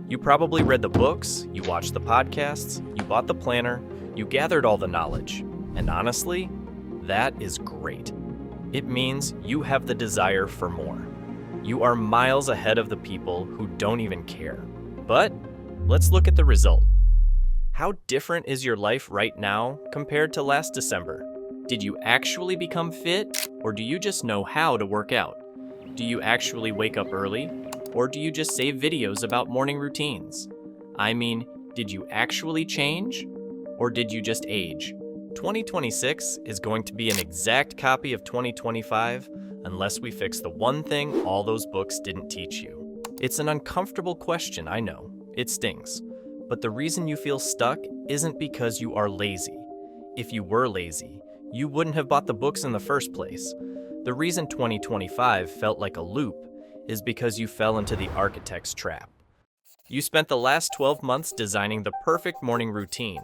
You probably read the books, you watched the podcasts, you bought the planner, you gathered all the knowledge. And honestly, that is great. It means you have the desire for more. You are miles ahead of the people who don't even care. But let's look at the result. How different is your life right now compared to last December? Did you actually become fit, or do you just know how to work out? Do you actually wake up early, or do you just save videos about morning routines? I mean, did you actually change, or did you just age? 2026 is going to be an exact copy of 2025 unless we fix the one thing all those books didn't teach you. It's an uncomfortable question, I know. It stings. But the reason you feel stuck isn't because you are lazy. If you were lazy, you wouldn't have bought the books in the first place. The reason 2025 felt like a loop is because you fell into the architect's trap. You spent the last 12 months designing the perfect morning routine.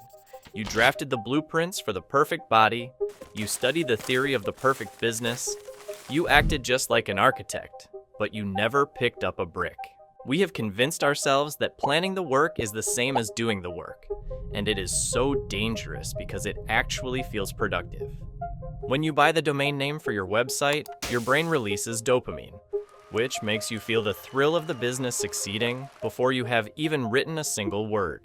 You drafted the blueprints for the perfect body. You studied the theory of the perfect business. You acted just like an architect, but you never picked up a brick. We have convinced ourselves that planning the work is the same as doing the work, and it is so dangerous because it actually feels productive. When you buy the domain name for your website, your brain releases dopamine, which makes you feel the thrill of the business succeeding before you have even written a single word.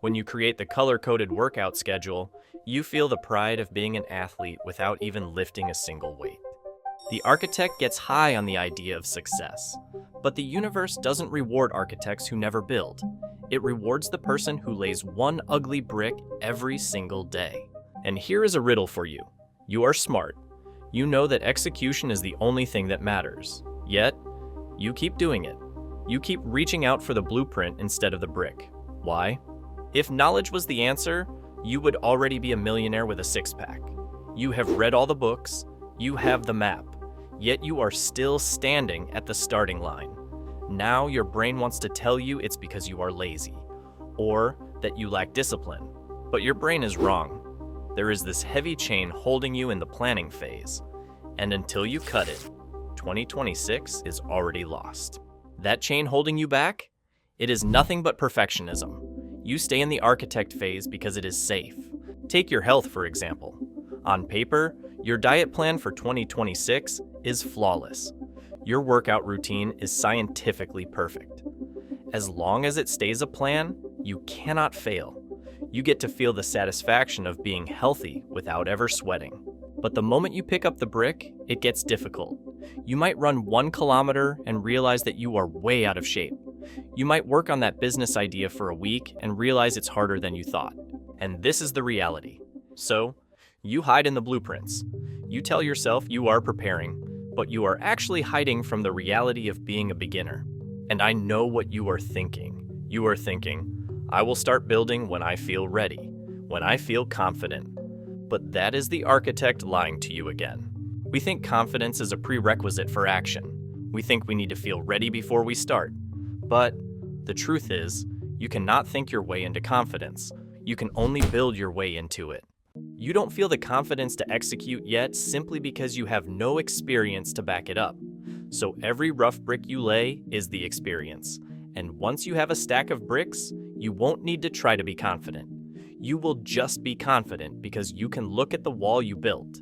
When you create the color-coded workout schedule, you feel the pride of being an athlete without even lifting a single weight. The architect gets high on the idea of success, but the universe doesn't reward architects who never build. It rewards the person who lays one ugly brick every single day. And here is a riddle for you. You are smart. You know that execution is the only thing that matters. Yet, you keep doing it. You keep reaching out for the blueprint instead of the brick. Why? If knowledge was the answer, you would already be a millionaire with a six-pack. You have read all the books. You have the map. Yet you are still standing at the starting line. Now your brain wants to tell you it's because you are lazy, or that you lack discipline. But your brain is wrong. There is this heavy chain holding you in the planning phase, and until you cut it, 2026 is already lost. That chain holding you back? It is nothing but perfectionism. You stay in the architect phase because it is safe. Take your health, for example. On paper, your diet plan for 2026 is flawless. Your workout routine is scientifically perfect. As long as it stays a plan, you cannot fail. You get to feel the satisfaction of being healthy without ever sweating. But the moment you pick up the brick, it gets difficult. You might run 1 kilometer and realize that you are way out of shape. You might work on that business idea for a week and realize it's harder than you thought. And this is the reality. So, you hide in the blueprints. You tell yourself you are preparing, but you are actually hiding from the reality of being a beginner. And I know what you are thinking. You are thinking, I will start building when I feel ready, when I feel confident. But that is the architect lying to you again. We think confidence is a prerequisite for action. We think we need to feel ready before we start. But the truth is, you cannot think your way into confidence. You can only build your way into it. You don't feel the confidence to execute yet simply because you have no experience to back it up. So every rough brick you lay is the experience. And once you have a stack of bricks, you won't need to try to be confident. You will just be confident because you can look at the wall you built.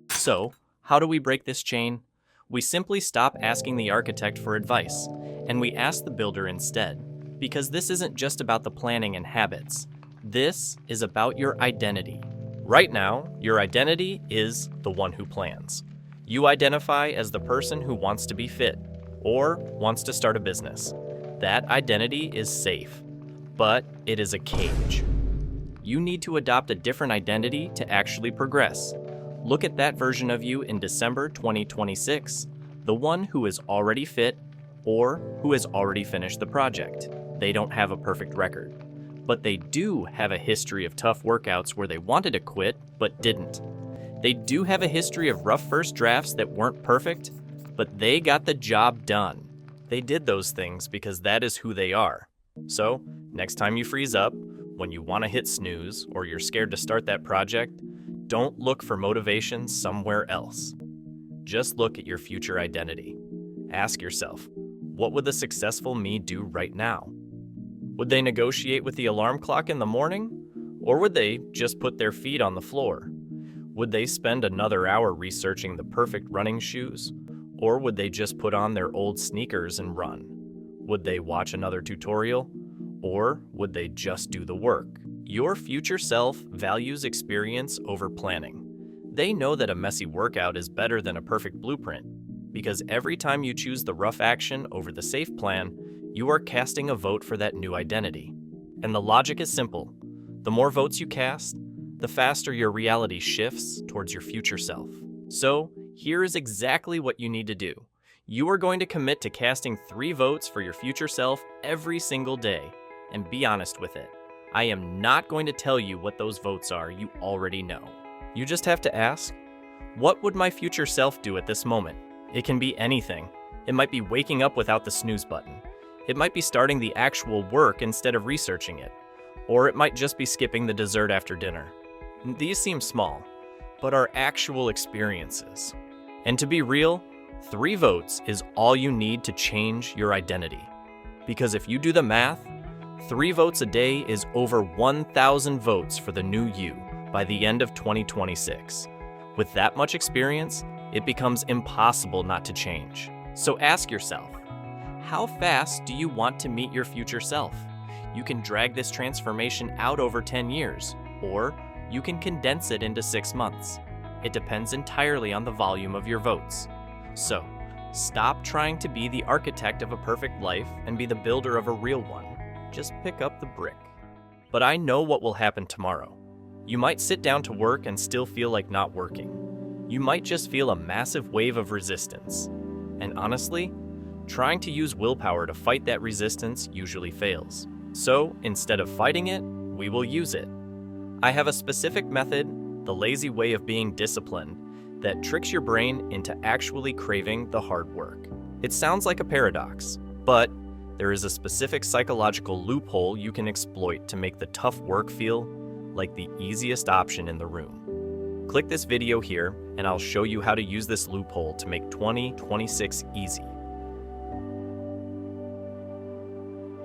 So, how do we break this chain? We simply stop asking the architect for advice, and we ask the builder instead. Because this isn't just about the planning and habits. This is about your identity. Right now, your identity is the one who plans. You identify as the person who wants to be fit or wants to start a business. That identity is safe, but it is a cage. You need to adopt a different identity to actually progress. Look at that version of you in December 2026, the one who is already fit or who has already finished the project. They don't have a perfect record. But they do have a history of tough workouts where they wanted to quit, but didn't. They do have a history of rough first drafts that weren't perfect, but they got the job done. They did those things because that is who they are. So, next time you freeze up, when you want to hit snooze or you're scared to start that project, don't look for motivation somewhere else. Just look at your future identity. Ask yourself, what would the successful me do right now? Would they negotiate with the alarm clock in the morning? Or would they just put their feet on the floor? Would they spend another hour researching the perfect running shoes? Or would they just put on their old sneakers and run? Would they watch another tutorial? Or would they just do the work? Your future self values experience over planning. They know that a messy workout is better than a perfect blueprint, because every time you choose the rough action over the safe plan, you are casting a vote for that new identity. And the logic is simple. The more votes you cast, the faster your reality shifts towards your future self. So, here is exactly what you need to do. You are going to commit to casting 3 votes for your future self every single day, and be honest with it. I am not going to tell you what those votes are, you already know. You just have to ask, what would my future self do at this moment? It can be anything. It might be waking up without the snooze button. It might be starting the actual work instead of researching it. Or it might just be skipping the dessert after dinner. These seem small, but are actual experiences. And to be real, 3 votes is all you need to change your identity. Because if you do the math, 3 votes a day is over 1,000 votes for the new you by the end of 2026. With that much experience, it becomes impossible not to change. So ask yourself, how fast do you want to meet your future self? You can drag this transformation out over 10 years, or you can condense it into 6 months. It depends entirely on the volume of your votes. So, stop trying to be the architect of a perfect life and be the builder of a real one. Just pick up the brick. But I know what will happen tomorrow. You might sit down to work and still feel like not working. You might just feel a massive wave of resistance. And honestly, trying to use willpower to fight that resistance usually fails. So, instead of fighting it, we will use it. I have a specific method, the lazy way of being disciplined, that tricks your brain into actually craving the hard work. It sounds like a paradox, but there is a specific psychological loophole you can exploit to make the tough work feel like the easiest option in the room. Click this video here, and I'll show you how to use this loophole to make 2026 easy.